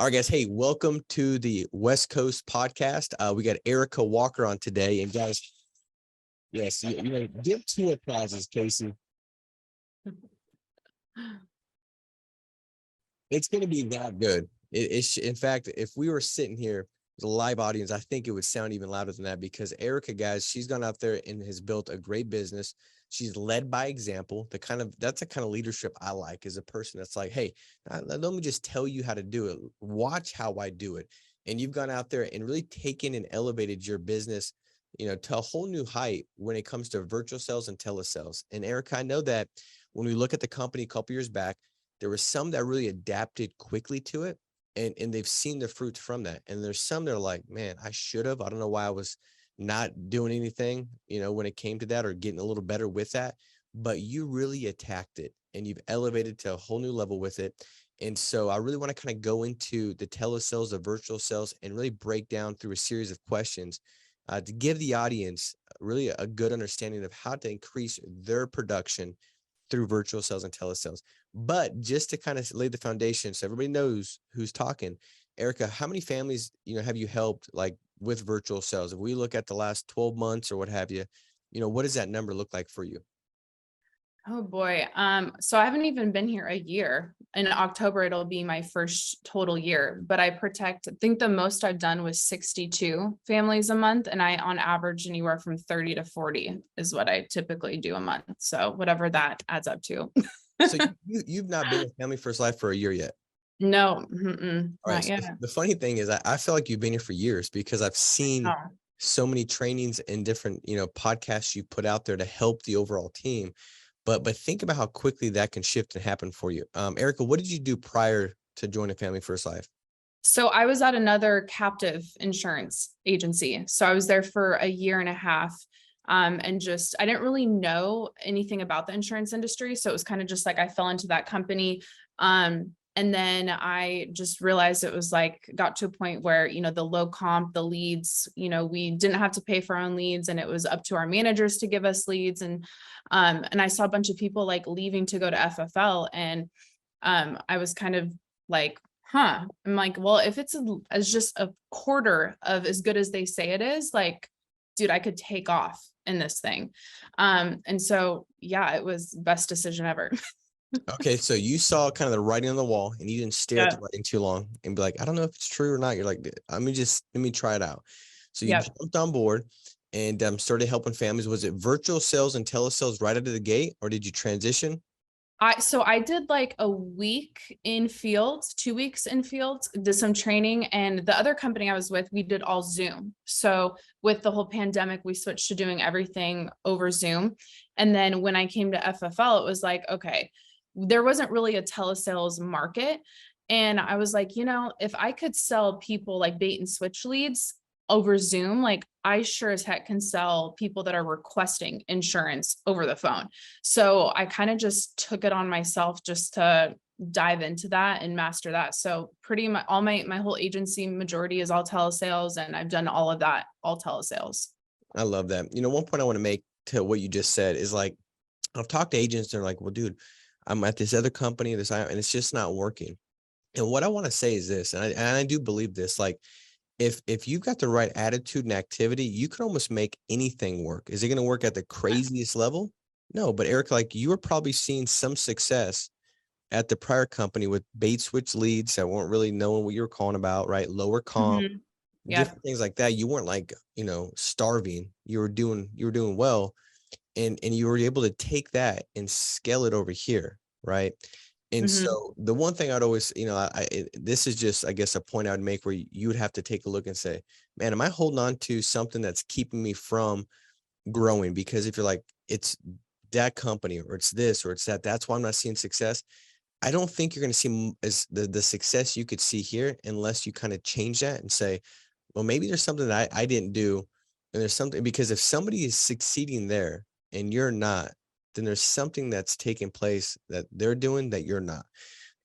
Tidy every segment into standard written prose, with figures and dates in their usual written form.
right, guys. Hey, welcome to the West Coast podcast. We got Erika Walker on today. And guys, yes, give 2 applauses, Casey. It's going to be that good. In fact, if we were sitting here with a live audience, I think it would sound even louder than that, because Erika, guys, she's gone out there and has built a great business. She's led by example. That's the kind of leadership I like, as a person that's like, hey, let me just tell you how to do it. Watch how I do it. And you've gone out there and really taken and elevated your business, to a whole new height when it comes to virtual sales and telesales. And Erika, I know that when we look at the company a couple years back, there were some that really adapted quickly to it, and they've seen the fruits from that. And there's some that are like, man, I should have. I don't know why I was not doing anything, when it came to that, or getting a little better with that. But you really attacked it, and you've elevated to a whole new level with it. And so I really want to kind of go into the telesales, the virtual sales, and really break down through a series of questions to give the audience really a good understanding of how to increase their production through virtual sales and telesales. But just to kind of lay the foundation so everybody knows who's talking, Erika, how many families, have you helped like with virtual sales? If we look at the last 12 months or what have you, what does that number look like for you? Oh boy. So I haven't even been here a year. In October, it'll be my first total year, but I think the most I've done was 62 families a month. And I, on average, anywhere from 30 to 40 is what I typically do a month. So whatever that adds up to. So you've not been with Family First Life for a year yet? No, All right. not So yet. the funny thing is I feel like you've been here for years, because I've seen so many trainings and different, podcasts you put out there to help the overall team. But think about how quickly that can shift and happen for you. Erika, what did you do prior to joining Family First Life? So I was at another captive insurance agency. So I was there for a year and a half. And I didn't really know anything about the insurance industry. So it was kind of just like I fell into that company. And then I just realized it was like, got to a point where, the low comp, the leads, we didn't have to pay for our own leads, and it was up to our managers to give us leads. And I saw a bunch of people like leaving to go to FFL. And I was kind of like, I'm like, well, if it's as just a quarter of as good as they say it is, like, dude, I could take off in this thing. And so, yeah, it was best decision ever. Okay, so you saw kind of the writing on the wall, and you didn't stare at the writing too long and be like, I don't know if it's true or not. You're like, let me try it out. So you jumped on board and started helping families. Was it virtual sales and telesales right out of the gate, or did you transition? So I did like a week in fields, 2 weeks in fields, did some training, and the other company I was with, we did all Zoom. So with the whole pandemic, we switched to doing everything over Zoom. And then when I came to FFL, it was like, okay, there wasn't really a telesales market. And I was like, if I could sell people like bait and switch leads over Zoom, like I sure as heck can sell people that are requesting insurance over the phone. So I kind of just took it on myself just to dive into that and master that. So pretty much all my whole agency majority is all telesales, and I've done all of that, all telesales. I love that. One point I want to make to what you just said is like, I've talked to agents, they're like, well, dude, I'm at this other company, and it's just not working. And what I want to say is this, and I do believe this, like, if you've got the right attitude and activity, you can almost make anything work. Is it going to work at the craziest level? No, but Eric, like, you were probably seeing some success at the prior company with bait switch leads that weren't really knowing what you were calling about, right? Lower comp, different things like that. You weren't like, starving. You were doing well. And you were able to take that and scale it over here, right? And so the one thing I'd always, this is just, I guess, a point I would make where you would have to take a look and say, man, am I holding on to something that's keeping me from growing? Because if you're like, it's that company, or it's this, or it's that, that's why I'm not seeing success. I don't think you're going to see as the success you could see here unless you kind of change that and say, well, maybe there's something that I didn't do. And there's something, because if somebody is succeeding there and you're not, then there's something that's taking place that they're doing that you're not.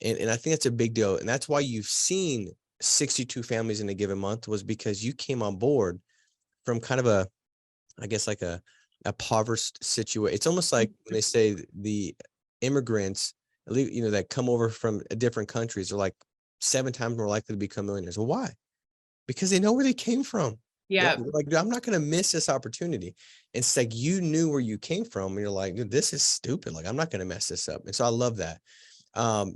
And I think that's a big deal. And that's why you've seen 62 families in a given month, was because you came on board from kind of a, I guess, like a impoverished situation. It's almost like when they say the immigrants, that come over from different countries are like 7 times more likely to become millionaires. Well, why? Because they know where they came from. Yeah. Like, I'm not going to miss this opportunity. It's like, you knew where you came from. And you're like, dude, this is stupid. Like, I'm not going to mess this up. And so I love that.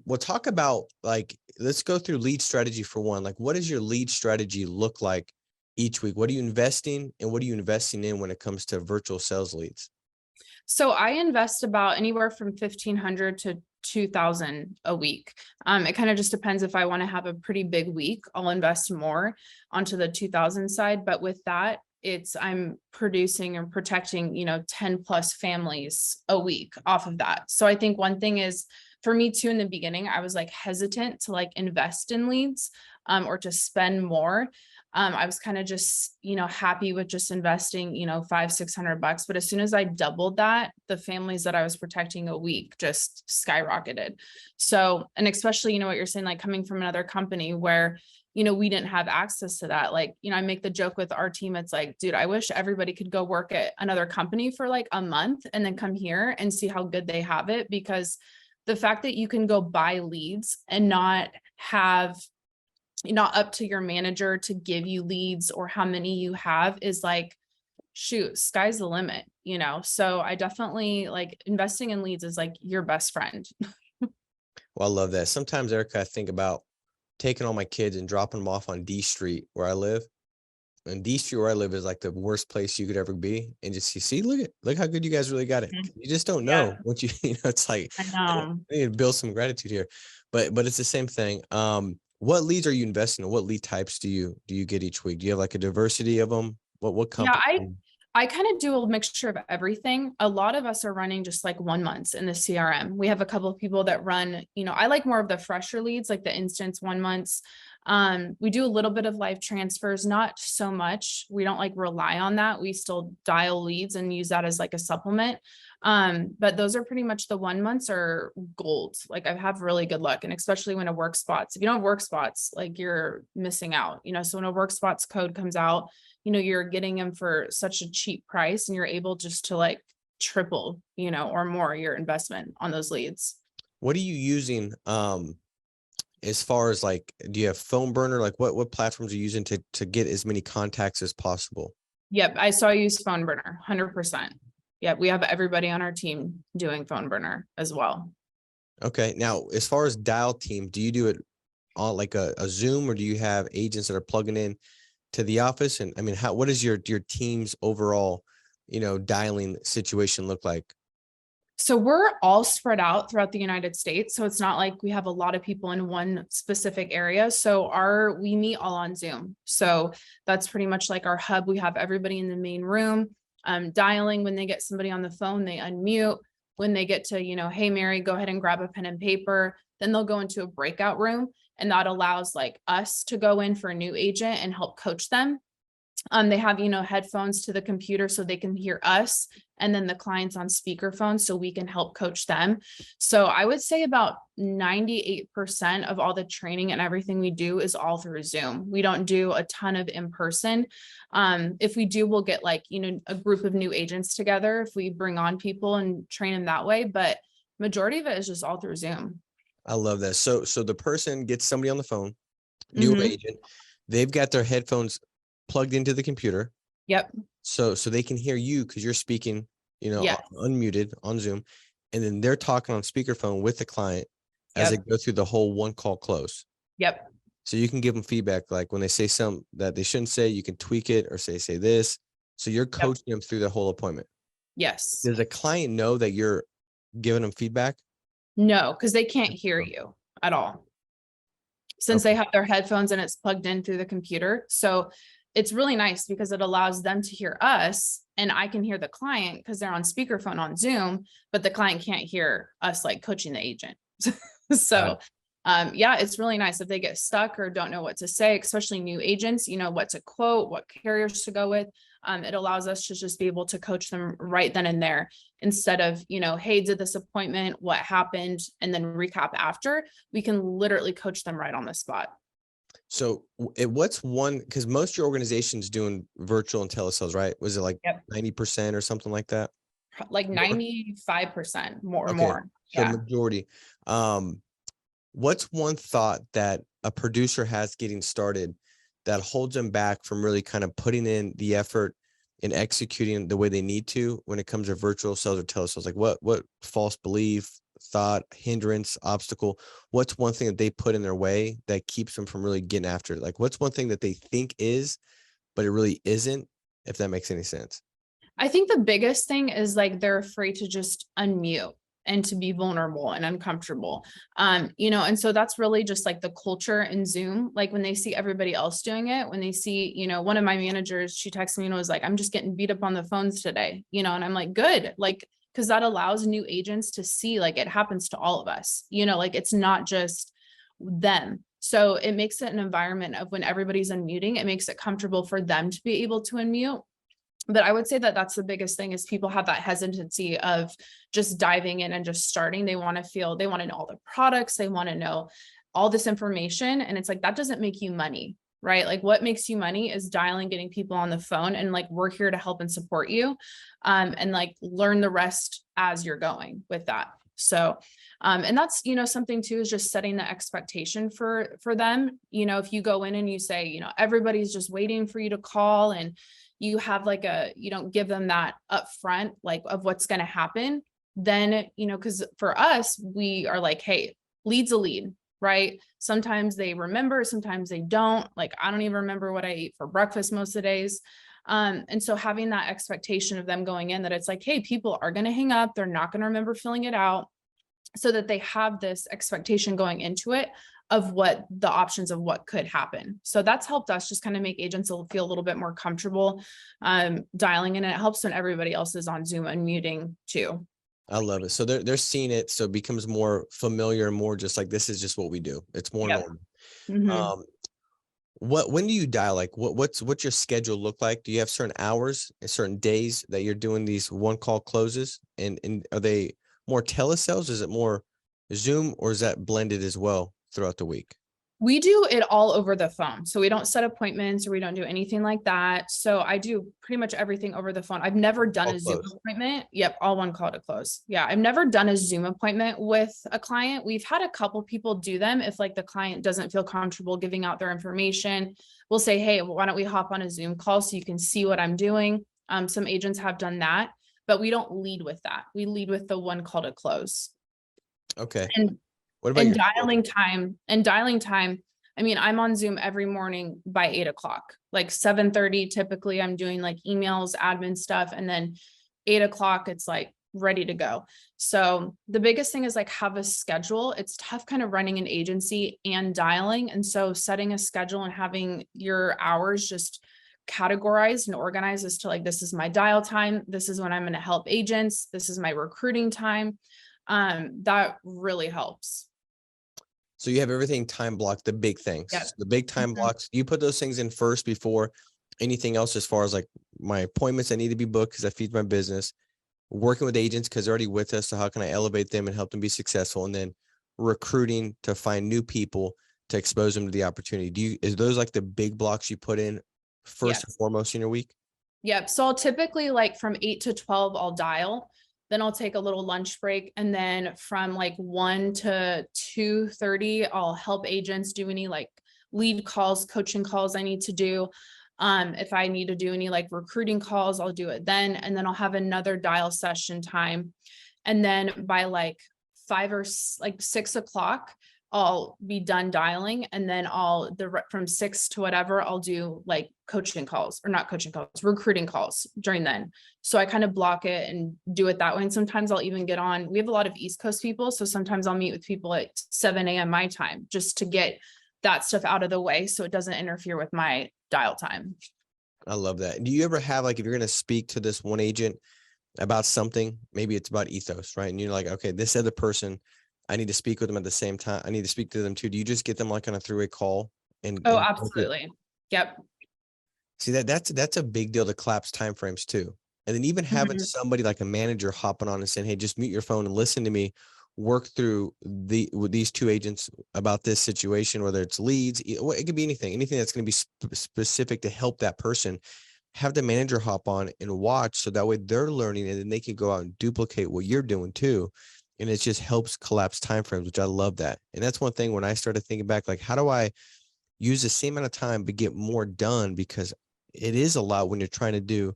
We'll talk about, like, let's go through lead strategy for one. Like, what does your lead strategy look like each week? What are you investing and what are you investing in when it comes to virtual sales leads? So I invest about anywhere from 1,500 to 2,000 a week. It kind of just depends. If I want to have a pretty big week, I'll invest more onto the 2,000 side. But with that, I'm producing and protecting, 10 plus families a week off of that. So I think one thing is, for me too, in the beginning, I was like hesitant to like invest in leads, or to spend more. I was kind of just, happy with just investing, $500-600. But as soon as I doubled that, the families that I was protecting a week just skyrocketed. So, and especially, what you're saying, like coming from another company where, we didn't have access to that. Like, I make the joke with our team. It's like, dude, I wish everybody could go work at another company for like a month and then come here and see how good they have it. Because the fact that you can go buy leads and not up to your manager to give you leads or how many you have is like, shoot, sky's the limit, So I definitely like investing in leads is like your best friend. Well, I love that. Sometimes, Erica, I think about taking all my kids and dropping them off on D Street where I live. And D Street where I live is like the worst place you could ever be. And just see, look how good you guys really got it. You just don't know Yeah, what it's like, I know. I need to build some gratitude here. But it's the same thing. What leads are you investing in? What lead types do you get each week? Do you have like a diversity of them? What Yeah, company? I kind of do a mixture of everything. A lot of us are running just like 1 month in the CRM. We have a couple of people that run, I like more of the fresher leads, like the instance 1 months. We do a little bit of live transfers, not so much. We don't like rely on that. We still dial leads and use that as like a supplement. But those are pretty much the 1 months are gold. Like I have really good luck. And especially when a work spots, if you don't have work spots, like you're missing out, so when a work spots code comes out, you're getting them for such a cheap price and you're able just to like triple, or more your investment on those leads. What are you using? As far as like, do you have phone burner? Like what platforms are you using to get as many contacts as possible? Yep. I saw you use phone burner 100%. Yeah. We have everybody on our team doing phone burner as well. Okay. Now, as far as dial team, do you do it on like a Zoom, or do you have agents that are plugging in to the office? And I mean, what does your team's overall, dialing situation look like? So we're all spread out throughout the United States. So it's not like we have a lot of people in one specific area. So we meet all on Zoom. So that's pretty much like our hub. We have everybody in the main room, dialing. When they get somebody on the phone, they unmute. When they get to, hey, Mary, go ahead and grab a pen and paper. Then they'll go into a breakout room. And that allows like us to go in for a new agent and help coach them. They have, headphones to the computer so they can hear us, and then the clients on speakerphone so we can help coach them. So I would say about 98% of all the training and everything we do is all through Zoom. We don't do a ton of in person. If we do, we'll get like, a group of new agents together if we bring on people and train them that way. But majority of it is just all through Zoom. I love that. So the person gets somebody on the phone, new Mhm. agent, they've got their headphones plugged into the computer. Yep. So they can hear you because you're speaking, Yeah. unmuted on Zoom, and then they're talking on speakerphone with the client as they Yep. go through the whole one call close. Yep. So you can give them feedback, like when they say something that they shouldn't say, you can tweak it or say this. So you're Yep. coaching them through the whole appointment. Yes. Does the client know that you're giving them feedback? No, because they can't hear you at all, since Okay. they have their headphones and it's plugged in through the computer. So it's really nice because it allows them to hear us and I can hear the client because they're on speakerphone on Zoom, but the client can't hear us like coaching the agent. So yeah, it's really nice if they get stuck or don't know what to say, especially new agents, what to quote, what carriers to go with. It allows us to just be able to coach them right then and there instead of, hey, did this appointment, what happened, and then recap after. We can literally coach them right on the spot. So what's one, because most of your organization's doing virtual and telesales, right? Was it like Yep. 90% or something like that? Like More? 95% more or Okay. more. So Yeah. majority. What's one thought that a producer has getting started that holds them back from really kind of putting in the effort and executing the way they need to when it comes to virtual sales or telesales? Like what false belief, thought, hindrance, obstacle, what's one thing that they put in their way that keeps them from really getting after it? Like what's one thing that they think is, but it really isn't, if that makes any sense? I think the biggest thing is like they're afraid to just unmute and to be vulnerable and uncomfortable. And so that's really just like the culture in Zoom. Like when they see everybody else doing it, when they see, one of my managers, she texted me and was like, I'm just getting beat up on the phones today, and I'm like, good, like, because that allows new agents to see like it happens to all of us, like it's not just them. So it makes it an environment of when everybody's unmuting, it makes it comfortable for them to be able to unmute. But I would say that that's the biggest thing is people have that hesitancy of just diving in and just starting. They want to know all the products. They want to know all this information. And it's like, that doesn't make you money, right? Like what makes you money is dialing, getting people on the phone, and like, we're here to help and support you. And like learn the rest as you're going with that. So, and that's, something too, is just setting the expectation for them. If you go in and you say, everybody's just waiting for you to call, and you have like you don't give them that upfront, like of what's going to happen, then, because for us, we are like, hey, lead's a lead, right? Sometimes they remember, sometimes they don't. Like, I don't even remember what I ate for breakfast most of the days. And so having that expectation of them going in, that it's like, hey, people are going to hang up. They're not going to remember filling it out, so that they have this expectation going into it of what the options of what could happen. So that's helped us just kind of make agents feel a little bit more comfortable dialing in. And it helps when everybody else is on Zoom unmuting too. I love it. So they're seeing it. So it becomes more familiar and more just like, this is just what we do. It's more Yep. normal. Mm-hmm. When do you dial? Like what's your schedule look like? Do you have certain hours and certain days that you're doing these one call closes? And are they more telesales? Is it more Zoom, or is that blended as well throughout the week? We do it all over the phone. So we don't set appointments or we don't do anything like that. So I do pretty much everything over the phone. I've never done All a Zoom close. appointment. Yep. All one call to close. Yeah. I've never done a Zoom appointment with a client. We've had a couple people do them. If like the client doesn't feel comfortable giving out their information, we'll say, hey, why don't we hop on a Zoom call so you can see what I'm doing? Some agents have done that, but we don't lead with that. We lead with the one call to close. Okay. And What about And your dialing time. I mean, I'm on Zoom every morning by 8:00, like 7:30. Typically I'm doing like emails, admin stuff. And then 8:00, it's like ready to go. So the biggest thing is like have a schedule. It's tough kind of running an agency and dialing. And so setting a schedule and having your hours just categorized and organized as to like, this is my dial time. This is when I'm going to help agents. This is my recruiting time. That really helps. So you have everything time blocked, the big things, Yep. the big time Mhm. blocks. You put those things in first before anything else, as far as like my appointments that need to be booked because that feeds my business, working with agents because they're already with us. So how can I elevate them and help them be successful? And then recruiting to find new people to expose them to the opportunity. Is those like the big blocks you put in first and Yes. foremost in your week? Yep. So I'll typically like from 8 to 12, I'll dial. Then I'll take a little lunch break. And then from like 1 to 2:30, I'll help agents do any like lead calls, coaching calls I need to do. If I need to do any like recruiting calls, I'll do it then. And then I'll have another dial session time. And then by like 6:00, I'll be done dialing. And then from 6 to whatever, I'll do like coaching calls, or not coaching calls, recruiting calls during then. So I kind of block it and do it that way. And sometimes I'll even get on, we have a lot of East Coast people. So sometimes I'll meet with people at 7 a.m. my time just to get that stuff out of the way so it doesn't interfere with my dial time. I love that. Do you ever have, like, if you're going to speak to this one agent about something, maybe it's about ethos, right? And you're like, okay, this other person, I need to speak with them at the same time. I need to speak to them too. Do you just get them like on a three-way call Oh, and go through it? absolutely. Yep. See, that's a big deal to collapse timeframes too. And then even having Mhm. somebody like a manager hopping on and saying, hey, just mute your phone and listen to me work through with these two agents about this situation, whether it's leads, it could be anything that's going to be specific to help that person. Have the manager hop on and watch, so that way they're learning, and then they can go out and duplicate what you're doing too. And it just helps collapse timeframes, which I love that. And that's one thing when I started thinking back, like, how do I use the same amount of time but get more done? Because it is a lot when you're trying to do,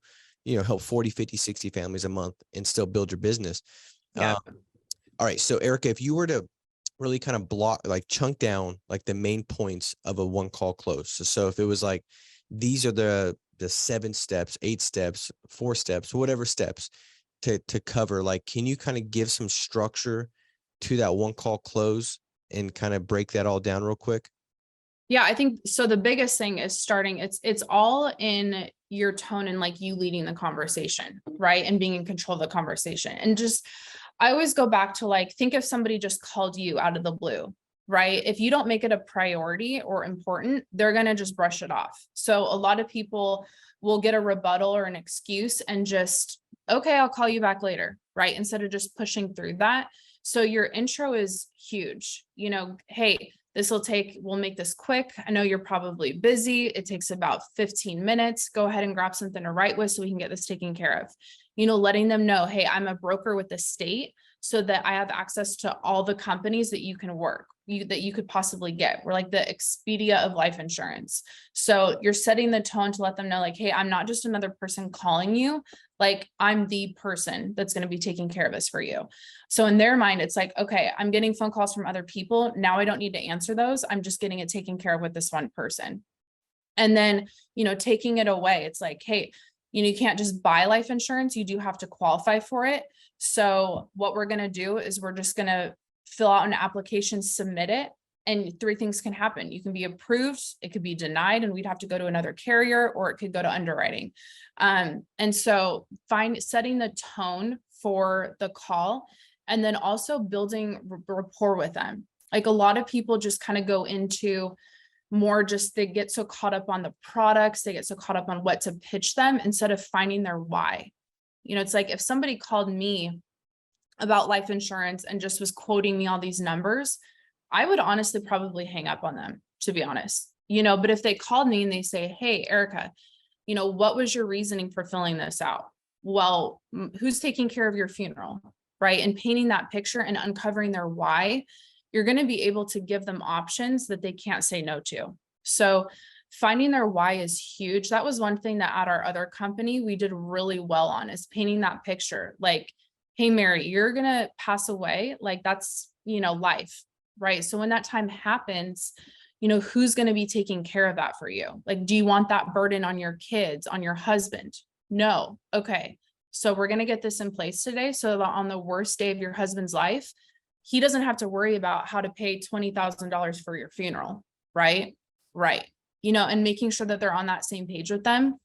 help 40, 50, 60 families a month and still build your business. Yeah. All right. So Erica, if you were to really kind of like chunk down like the main points of a one call close. So if it was like, these are the 7 steps, 8 steps, 4 steps, whatever steps to cover, like, can you kind of give some structure to that one call close and kind of break that all down real quick? Yeah, I think so. The biggest thing is starting, it's all in your tone and like you leading the conversation, right? And being in control of the conversation. And just, I always go back to like, think if somebody just called you out of the blue, right? If you don't make it a priority or important, they're going to just brush it off. So a lot of people will get a rebuttal or an excuse and just, okay, I'll call you back later, right? Instead of just pushing through that. So your intro is huge, hey, we'll make this quick. I know you're probably busy. It takes about 15 minutes. Go ahead and grab something to write with so we can get this taken care of. Letting them know, hey, I'm a broker with the state so that I have access to all the companies that you can that you could possibly get. We're like the Expedia of life insurance. So you're setting the tone to let them know like, hey, I'm not just another person calling you. Like I'm the person that's going to be taking care of this for you. So in their mind, it's like, okay, I'm getting phone calls from other people. Now I don't need to answer those. I'm just getting it taken care of with this one person. And then, taking it away, it's like, hey, you can't just buy life insurance. You do have to qualify for it. So what we're going to do is we're just going to fill out an application, submit it, and 3 things can happen. You can be approved, it could be denied, and we'd have to go to another carrier, or it could go to underwriting. And so setting the tone for the call, and then also building rapport with them. Like a lot of people just kind of go into more just, they get so caught up on the products, they get so caught up on what to pitch them instead of finding their why. It's like if somebody called me about life insurance and just was quoting me all these numbers, I would honestly probably hang up on them, to be honest, but if they called me and they say, hey, Erica, what was your reasoning for filling this out? Well, who's taking care of your funeral, right? And painting that picture and uncovering their why, you're going to be able to give them options that they can't say no to. So finding their why is huge. That was one thing that at our other company, we did really well on, is painting that picture. Like, hey, Mary, you're going to pass away. Like that's, life, right? So when that time happens, who's going to be taking care of that for you? Like, do you want that burden on your kids, on your husband? No. Okay. So we're going to get this in place today so that on the worst day of your husband's life, he doesn't have to worry about how to pay $20,000 for your funeral. Right. Right. And making sure that they're on that same page with them,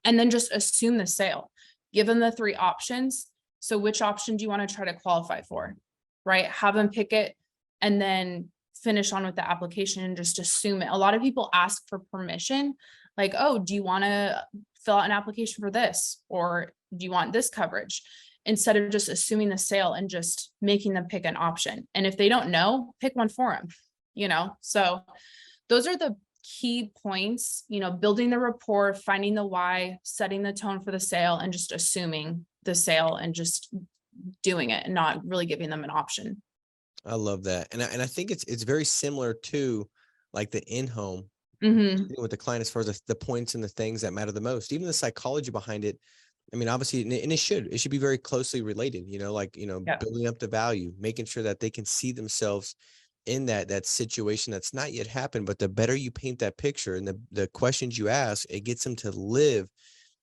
and then just assume the sale, give them the 3 options. So which option do you want to try to qualify for? Right. Have them pick it and then finish on with the application and just assume it. A lot of people ask for permission. Like, oh, do you want to fill out an application for this? Or do you want this coverage? Instead of just assuming the sale and just making them pick an option. And if they don't know, pick one for them, so those are the key points, building the rapport, finding the why, setting the tone for the sale, and just assuming the sale and just doing it and not really giving them an option. I love that. And I think it's very similar to like the in-home with the client, as far as the points and the things that matter the most, even the psychology behind it. I mean, obviously, and it should be very closely related, Yeah. building up the value, making sure that they can see themselves in that situation that's not yet happened. But the better you paint that picture and the questions you ask, it gets them to live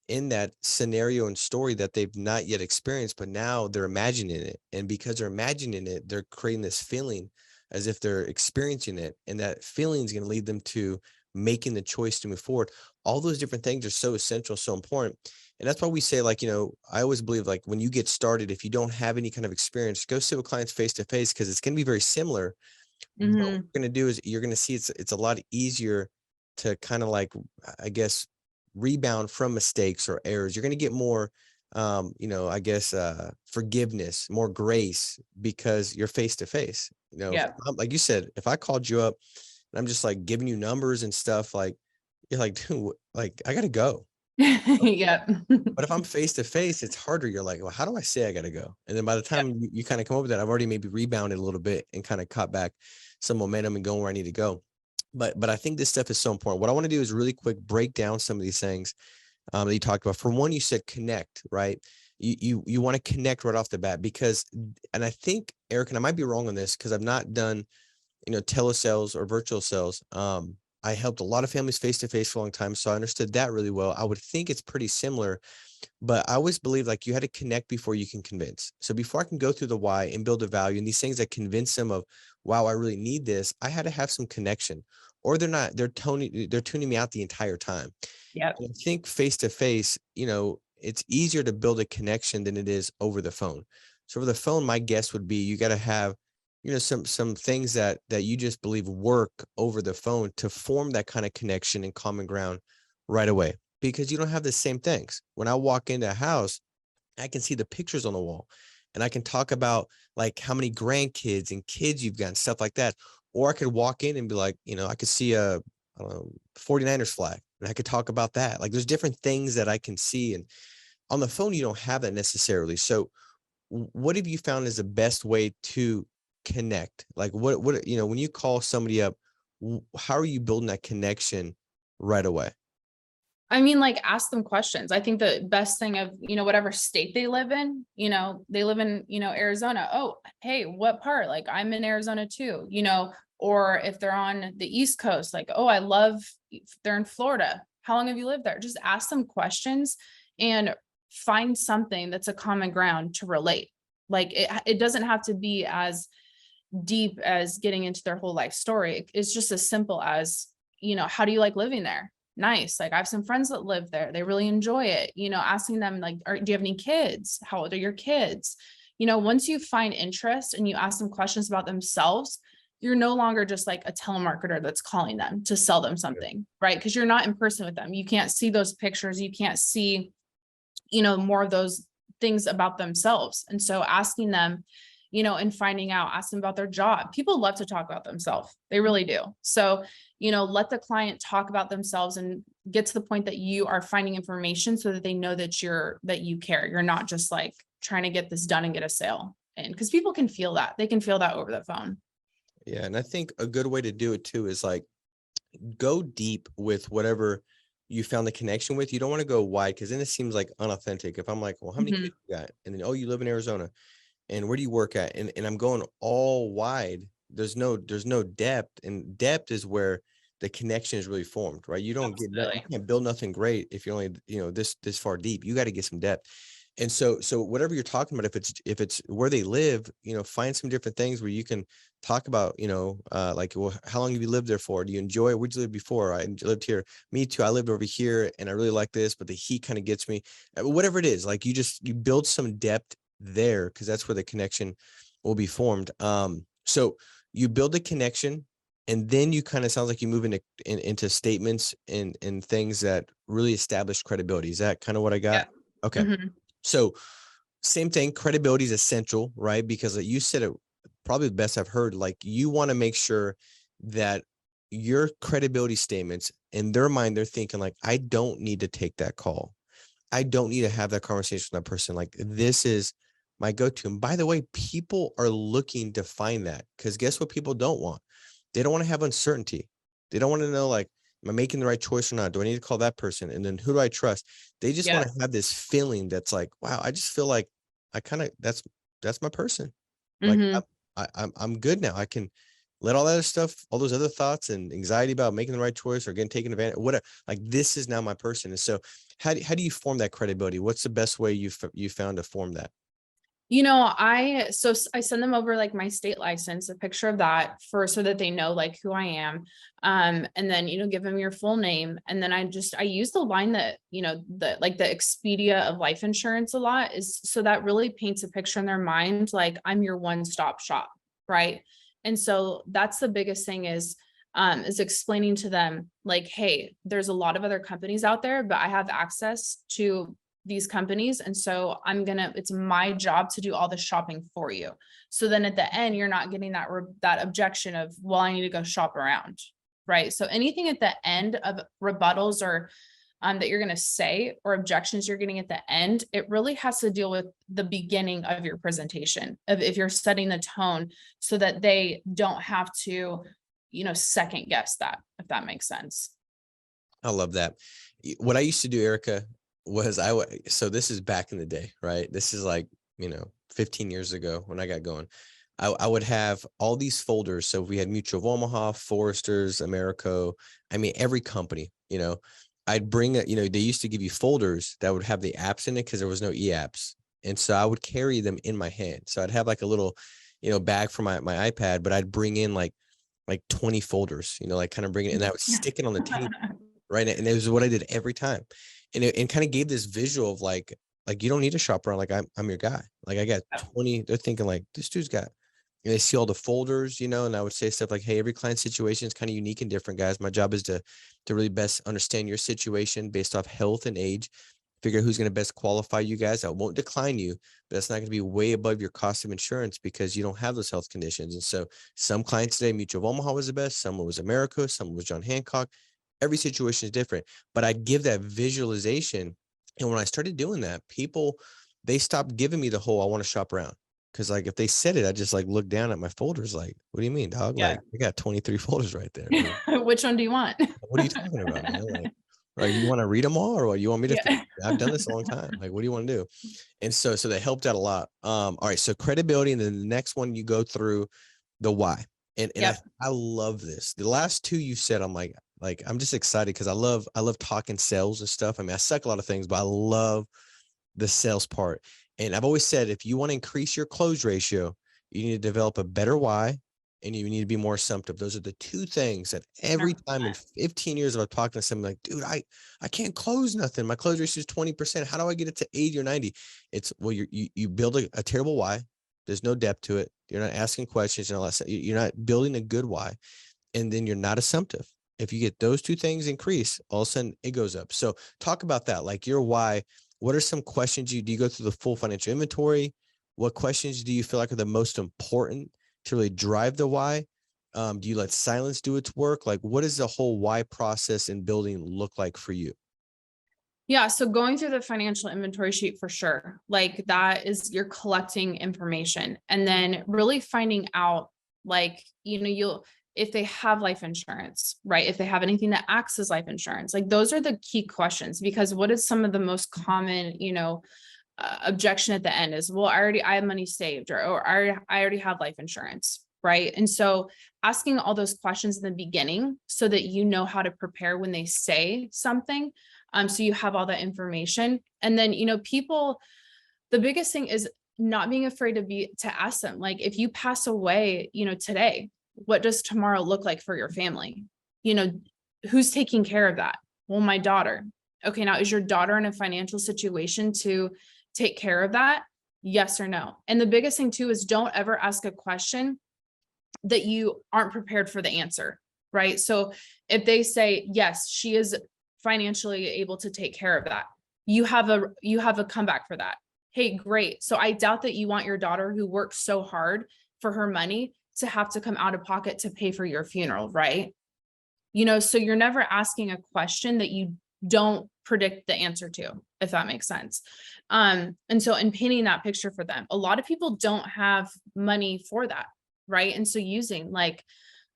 in that scenario and story that they've not yet experienced, but now they're imagining it. And because they're imagining it, they're creating this feeling as if they're experiencing it. And that feeling is going to lead them to making the choice to move forward. All those different things are so essential, so important. And that's why we say, like, I always believe, like, when you get started, if you don't have any kind of experience, go sit with clients face to face, because it's going to be very similar. What we're going to do is you're going to see it's a lot easier to kind of, like, I guess, rebound from mistakes or errors. You're going to get more, forgiveness, more grace, because you're face to face. Yeah. Like you said, if I called you up and I'm just like giving you numbers and stuff, like, you're like, dude, like, I got to go. Yep. But if I'm face to face, it's harder. You're like, well, how do I say I got to go? And then by the Yep. time you kind of come over with that, I've already maybe rebounded a little bit and kind of caught back some momentum and going where I need to go. But I think this stuff is so important. What I want to do is really quick break down some of these things that you talked about. For one, you said connect, right? You want to connect right off the bat because, and I think Eric, and I might be wrong on this because I've not done, telesales or virtual sales. I helped a lot of families face to face for a long time, so I understood that really well. I would think it's pretty similar, but I always believe like you had to connect before you can convince. So before I can go through the why and build a value and these things that convince them of, wow, I really need this, I had to have some connection. Or they're tuning me out the entire time. Yep. And I think face to face, it's easier to build a connection than it is over the phone. So over the phone, my guess would be you got to have, some things that you just believe work over the phone to form that kind of connection and common ground right away, because you don't have the same things. When I walk into a house, I can see the pictures on the wall and I can talk about like how many grandkids and kids you've got and stuff like that. Or I could walk in and be like, I could see a, I don't know, 49ers flag and I could talk about that. Like there's different things that I can see. And on the phone, you don't have that necessarily. So what have you found is the best way to connect? Like what, when you call somebody up, how are you building that connection right away? I mean, like, ask them questions. I think the best thing of, whatever state they live in, they live in, Arizona. Oh, hey, what part? Like, I'm in Arizona too, or if they're on the East Coast, like, oh, they're in Florida. How long have you lived there? Just ask them questions and find something that's a common ground to relate. Like, it doesn't have to be as deep as getting into their whole life story. It's just as simple as, how do you like living there? Nice. Like I have some friends that live there. They really enjoy it. Asking them like, do you have any kids? How old are your kids? Once you find interest and you ask them questions about themselves, you're no longer just like a telemarketer that's calling them to sell them something, right? Because you're not in person with them. You can't see those pictures. You can't see, more of those things about themselves. And so asking them, and finding out, ask them about their job. People love to talk about themselves. They really do. So, let the client talk about themselves and get to the point that you are finding information so that they know that you care. You're not just like trying to get this done and get a sale. And because people can feel that. They can feel that over the phone. Yeah. And I think a good way to do it too is like go deep with whatever you found the connection with. You don't want to go wide because then it seems like unauthentic. If I'm like, well, how many Mhm. kids you got? And then, oh, you live in Arizona. And where do you work at? And I'm going all wide. There's no depth. And depth is where the connection is really formed, right? You Absolutely. can't build nothing great if you're only, this far deep. You got to get some depth. And so whatever you're talking about, if it's where they live, find some different things where you can talk about, like, well, how long have you lived there for? Do you enjoy it? Where'd you live before? I lived here. Me too. I lived over here and I really like this, but the heat kind of gets me. Whatever it is, like you build some depth there because that's where the connection will be formed. So you build a connection and then you kind of sounds like you move into statements and things that really establish credibility. Is that kind of what I got? Yeah. Okay. Mhm. So same thing, credibility is essential, right? Because you said it probably the best I've heard. Like you want to make sure that your credibility statements in their mind, they're thinking like, I don't need to take that call. I don't need to have that conversation with that person. Like this is my go-to. And by the way, people are looking to find that because guess what people don't want? They don't want to have uncertainty. They don't want to know like, am I making the right choice or not? Do I need to call that person? And then who do I trust? They just want Yeah. to have this feeling that's like, wow, I just feel like I kind of that's my person. Like Mhm. I'm good now. I can let all that other stuff, all those other thoughts and anxiety about making the right choice or getting taken advantage, whatever. Like this is now my person. And so how do you form that credibility? What's the best way you found to form that? I send them over like my state license, a picture of that so that they know like who I am. And then, give them your full name. And then I use the line that, the Expedia of life insurance a lot is so that really paints a picture in their mind, like I'm your one-stop shop. Right. And so that's the biggest thing is explaining to them like, hey, there's a lot of other companies out there, but I have access to these companies. And so it's my job to do all the shopping for you. So then at the end, you're not getting that objection of, well, I need to go shop around. Right. So anything at the end of rebuttals or that you're going to say or objections you're getting at the end, it really has to deal with the beginning of your presentation, of if you're setting the tone so that they don't have to, second guess that, if that makes sense. I love that. What I used to do, Erica, was so this is back in the day, right? This is like, 15 years ago when I got going. I would have all these folders. So we had Mutual of Omaha, Foresters, Americo. I mean, every company, I'd bring they used to give you folders that would have the apps in it because there was no e-apps. And so I would carry them in my hand. So I'd have like a little, bag for my iPad, but I'd bring in like 20 folders, like kind of bring it, and I would stick it on the table. Right. And it was what I did every time. And it kind of gave this visual of like, you don't need to shop around. Like I'm your guy. Like I got 20, they're thinking like this dude's got, and they see all the folders, and I would say stuff like, hey, every client situation is kind of unique and different, guys. My job is to really best understand your situation based off health and age, figure out who's going to best qualify you guys. I won't decline you, but it's not going to be way above your cost of insurance because you don't have those health conditions. And so some clients today, Mutual of Omaha was the best. Some was America, some was John Hancock. Every situation is different, but I'd give that visualization. And when I started doing that, people, they stopped giving me the whole, I want to shop around. Cause like, if they said it, I just like look down at my folders. Like, what do you mean, dog? Yeah. Like I got 23 folders right there. Like, Which one do you want? what are you talking about, man? Like, you want to read them all or what? You want me to, Yeah. I've done this a long time. Like, what do you want to do? And so they helped out a lot. All right. So credibility. And then the next one you go through the why. And Yep. I love this. The last two you said, I'm like, I'm just excited because I love talking sales and stuff. I mean, I suck a lot of things, but I love the sales part. And I've always said, if you want to increase your close ratio, you need to develop a better why, and you need to be more assumptive. Those are the two things that every time in 15 years of talking to someone like, dude, I can't close nothing. My close ratio is 20%. How do I get it to 80 or 90? It's, well, you build a terrible why. There's no depth to it. You're not asking questions. You're not building a good why. And then you're not assumptive. If you get those two things increase, all of a sudden it goes up. So talk about that. Like your why. What are some questions do you go through the full financial inventory? What questions do you feel like are the most important to really drive the why? Do you let silence do its work? Like, what does the whole why process in building look like for you? Yeah. So going through the financial inventory sheet for sure, like that is you're collecting information and then really finding out, like, if they have life insurance, right? If they have anything that acts as life insurance, like those are the key questions, because what is some of the most common, objection at the end is, well, I have money saved, or I already have life insurance. Right. And so asking all those questions in the beginning so that you know how to prepare when they say something. So you have all that information. And then, people, the biggest thing is not being afraid to ask them, like, if you pass away, today, what does tomorrow look like for your family? Who's taking care of that? Well, my daughter. Okay. Now, is your daughter in a financial situation to take care of that? Yes or no? And the biggest thing too is don't ever ask a question that you aren't prepared for the answer, right? So if they say, yes, she is financially able to take care of that, you have a comeback for that. Hey, great. So I doubt that you want your daughter, who works so hard for her money, to have to come out of pocket to pay for your funeral, right? So you're never asking a question that you don't predict the answer to, if that makes sense. And so in painting that picture for them, a lot of people don't have money for that, right? And so using like,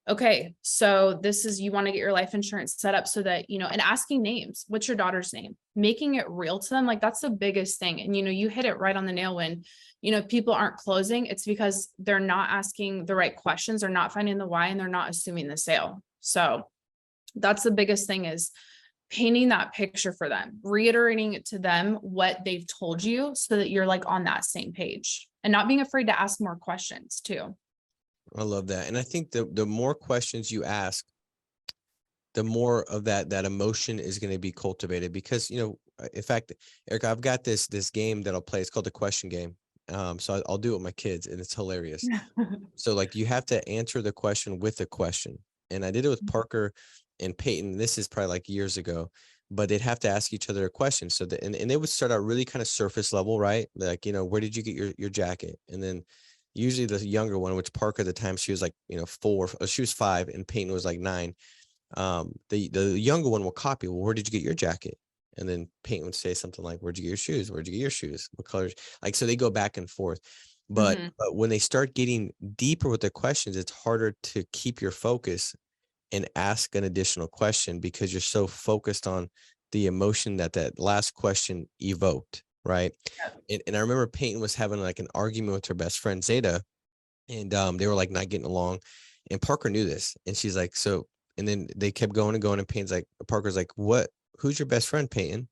okay, so this is, you want to get your life insurance set up so that, and asking names, what's your daughter's name, making it real to them. Like that's the biggest thing. And, you hit it right on the nail when, people aren't closing. It's because they're not asking the right questions. They're not finding the why, and they're not assuming the sale. So that's the biggest thing, is painting that picture for them, reiterating it to them what they've told you so that you're like on that same page, and not being afraid to ask more questions too. I love that. And I think the more questions you ask, the more of that emotion is going to be cultivated, because, in fact, Erica, I've got this game that I'll play. It's called the question game. So I'll do it with my kids, and it's hilarious. So like you have to answer the question with a question. And I did it with Parker and Peyton. This is probably like years ago, but they'd have to ask each other a question. So and they would start out really kind of surface level, right? Like, where did you get your jacket? And then usually the younger one, which Parker at the time, she was like, 4, she was 5, and Peyton was like 9. The younger one will copy, well, where did you get your jacket? And then Peyton would say something like, where'd you get your shoes? Where'd you get your shoes? What colors? Like, so they go back and forth. But when they start getting deeper with their questions, it's harder to keep your focus and ask an additional question because you're so focused on the emotion that that last question evoked. Right. And I remember Peyton was having like an argument with her best friend Zeta, and they were like not getting along. And Parker knew this. And she's like, so, and then they kept going and going. And Peyton's like, Parker's like, who's your best friend, Peyton?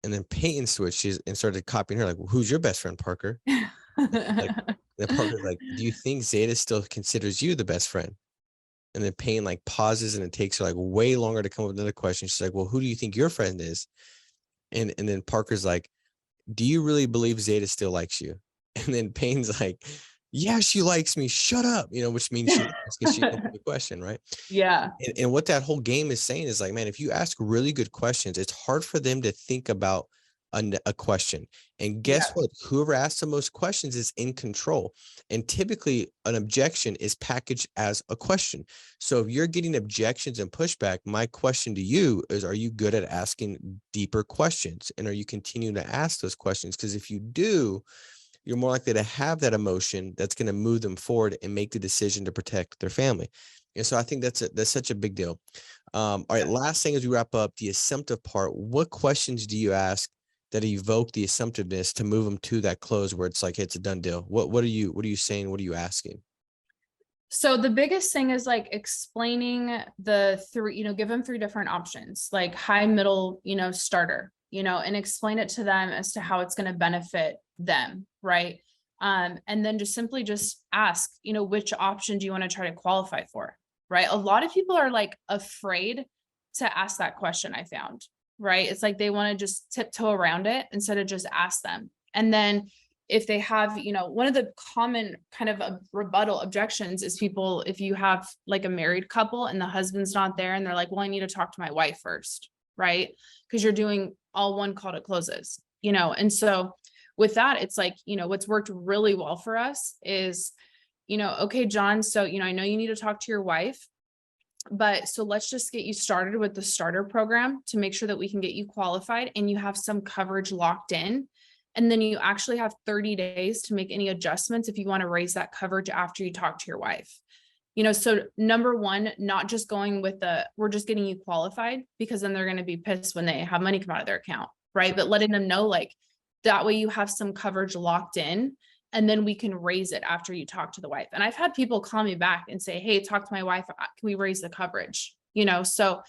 And then Peyton switched and started copying her, like, well, who's your best friend, Parker? Like, and Parker's like, do you think Zeta still considers you the best friend? And then Payne like pauses, and it takes her like way longer to come up with another question. She's like, well, who do you think your friend is? And then Parker's like, do you really believe Zeta still likes you? And then Payne's like, yeah, she likes me. Shut up. Which means she because she knows the question, right? Yeah. And what that whole game is saying is like, man, if you ask really good questions, it's hard for them to think about a question. And guess what? Whoever asks the most questions is in control. And typically an objection is packaged as a question. So if you're getting objections and pushback, my question to you is, are you good at asking deeper questions? And are you continuing to ask those questions? Because if you do, you're more likely to have that emotion that's going to move them forward and make the decision to protect their family. And so I think that's such a big deal. All right. Last thing as we wrap up, the assumptive part, what questions do you ask that evoke the assumptiveness to move them to that close where it's like, hey, it's a done deal? What are you saying? What are you asking? So the biggest thing is like explaining the three, give them three different options, like high, middle, starter, and explain it to them as to how it's going to benefit them. Right. And then just simply just ask, which option do you want to try to qualify for? Right. A lot of people are like afraid to ask that question, I found. Right. It's like they want to just tiptoe around it instead of just ask them. And then if they have, one of the common kind of rebuttal objections is people, if you have like a married couple and the husband's not there and they're like, well, I need to talk to my wife first. Right. Because you're doing all one call to closes, and so with that, it's like, what's worked really well for us is, okay, John, so, I know you need to talk to your wife, but so let's just get you started with the starter program to make sure that we can get you qualified and you have some coverage locked in. And then you actually have 30 days to make any adjustments if you want to raise that coverage after you talk to your wife. So number one, not just going with we're just getting you qualified, because then they're going to be pissed when they have money come out of their account, right? But letting them know, like, that way you have some coverage locked in, and then we can raise it after you talk to the wife. And I've had people call me back and say, hey, talk to my wife. Can we raise the coverage? So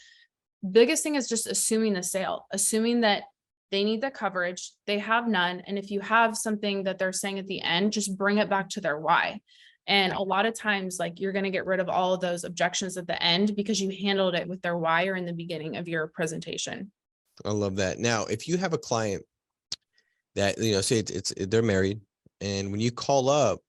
biggest thing is just assuming the sale, assuming that they need the coverage, they have none. And if you have something that they're saying at the end, just bring it back to their why. And a lot of times, like, you're going to get rid of all of those objections at the end because you handled it with their why or in the beginning of your presentation. I love that. Now, if you have a client that, say they're married, and when you call up,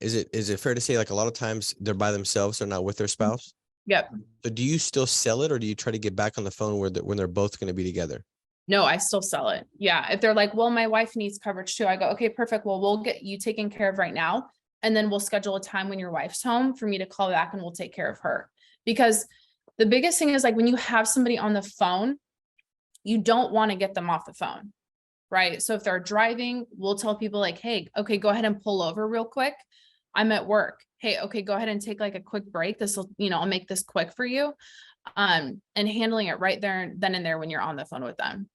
is it fair to say, like, a lot of times they're by themselves, they're not with their spouse? Yep. So do you still sell it, or do you try to get back on the phone when they're both going to be together? No, I still sell it. Yeah. If they're like, well, my wife needs coverage too, I go, okay, perfect. Well, we'll get you taken care of right now. And then we'll schedule a time when your wife's home for me to call back and we'll take care of her. Because the biggest thing is, like, when you have somebody on the phone, you don't want to get them off the phone. Right. So if they're driving, we'll tell people like, hey, okay, go ahead and pull over real quick. I'm at work. Hey, okay, go ahead and take like a quick break. This will, I'll make this quick for you. And handling it right there, then and there when you're on the phone with them.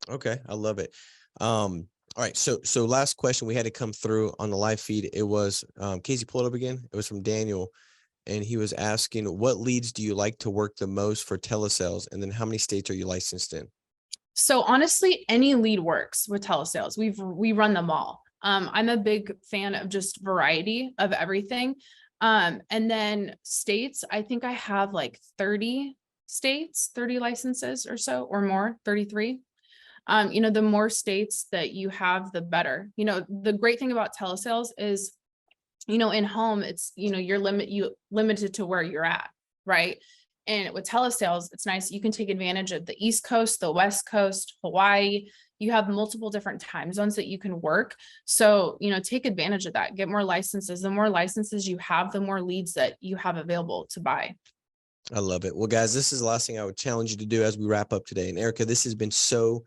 Okay. I love it. All right. So last question we had to come through on the live feed. It was, Casey, pull it up again. It was from Daniel. And he was asking, what leads do you like to work the most for telesales? And then how many states are you licensed in? So honestly, any lead works with telesales. We run them all. I'm a big fan of just variety of everything. And then states, I think I have like 30 states, 30 licenses or so, or more, 33. The more states that you have, the better. The great thing about telesales is, in home, it's, you're limited to where you're at, right? And with telesales, it's nice. You can take advantage of the East Coast, the West Coast, Hawaii. You have multiple different time zones that you can work. So, take advantage of that. Get more licenses. The more licenses you have, the more leads that you have available to buy. I love it. Well, guys, this is the last thing I would challenge you to do as we wrap up today. And Erika, this has been so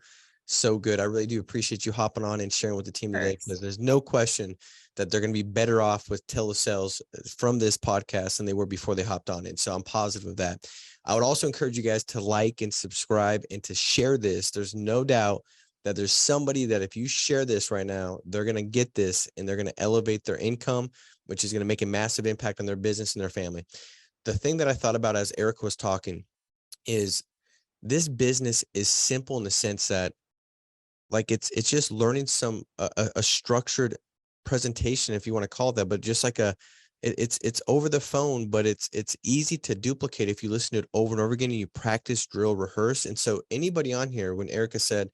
good. I really do appreciate you hopping on and sharing with the team today, First. because there's no question that they're going to be better off with telesales from this podcast than they were before they hopped on it. So I'm positive of that. I would also encourage you guys to like and subscribe and to share this. There's no doubt that there's somebody that if you share this right now, they're going to get this and they're going to elevate their income, which is going to make a massive impact on their business and their family. The thing that I thought about as Eric was talking is this business is simple in the sense that, like, it's just learning a structured presentation, if you want to call it that, but just like it's over the phone, but it's easy to duplicate if you listen to it over and over again and you practice, drill, rehearse. And so anybody on here, when Erica said,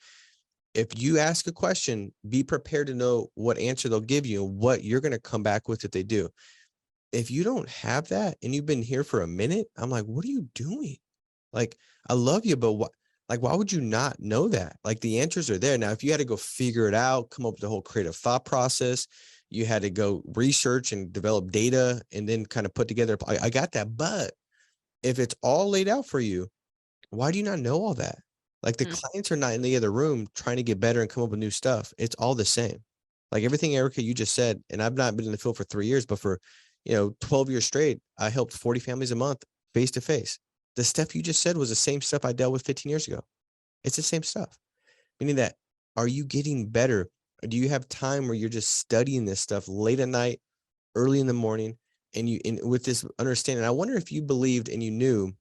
if you ask a question, be prepared to know what answer they'll give you and what you're going to come back with if they do. If you don't have that and you've been here for a minute, I'm like, what are you doing? Like, I love you, but what, like, why would you not know that? Like, the answers are there. Now, if you had to go figure it out, come up with the whole creative thought process, you had to go research and develop data and then kind of put together, I got that. But if it's all laid out for you, why do you not know all that? Like, the Mm. clients are not in the other room trying to get better and come up with new stuff. It's all the same. Like everything, Erica, you just said, and I've not been in the field for 3 years, but for 12 years straight, I helped 40 families a month face to face. The stuff you just said was the same stuff I dealt with 15 years ago. It's the same stuff. Meaning that, are you getting better? Or do you have time where you're just studying this stuff late at night, early in the morning, and with this understanding? I wonder if you believed and you knew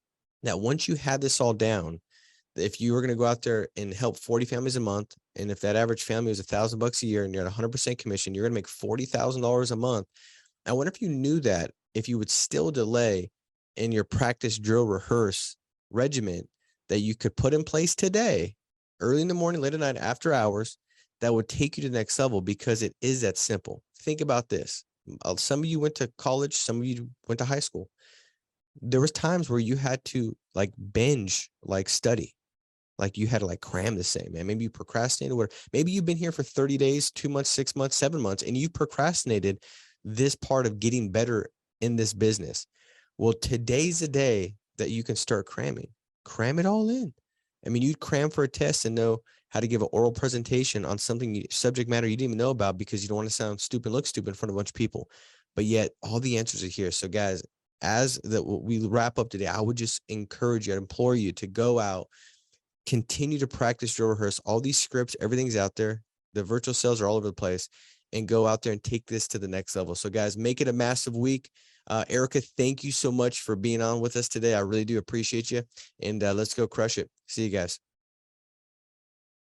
that once you had this all down, if you were going to go out there and help 40 families a month, and if that average family was $1,000 a year and you're at 100% commission, you're going to make $40,000 a month. I wonder if you knew that, if you would still delay in your practice, drill, rehearse regimen that you could put in place today, early in the morning, late at night, after hours, that would take you to the next level, because it is that simple. Think about this. Some of you went to college, some of you went to high school. There was times where you had to like binge, like study, like you had to like cram the same, man. Maybe you procrastinated, or maybe you've been here for 30 days, 2 months, 6 months, 7 months, and you procrastinated this part of getting better in this business. Well, today's the day that you can start cramming. Cram it all in. I mean, you'd cram for a test and know how to give an oral presentation on something, subject matter you didn't even know about, because you don't want to sound stupid, look stupid in front of a bunch of people. But yet all the answers are here. So guys, as we wrap up today, I would just encourage you, I'd implore you to go out, continue to practice, drill, rehearse all these scripts. Everything's out there. The virtual sales are all over the place, and go out there and take this to the next level. So guys, make it a massive week. Erica, thank you so much for being on with us today. I really do appreciate you. And let's go crush it. See you guys.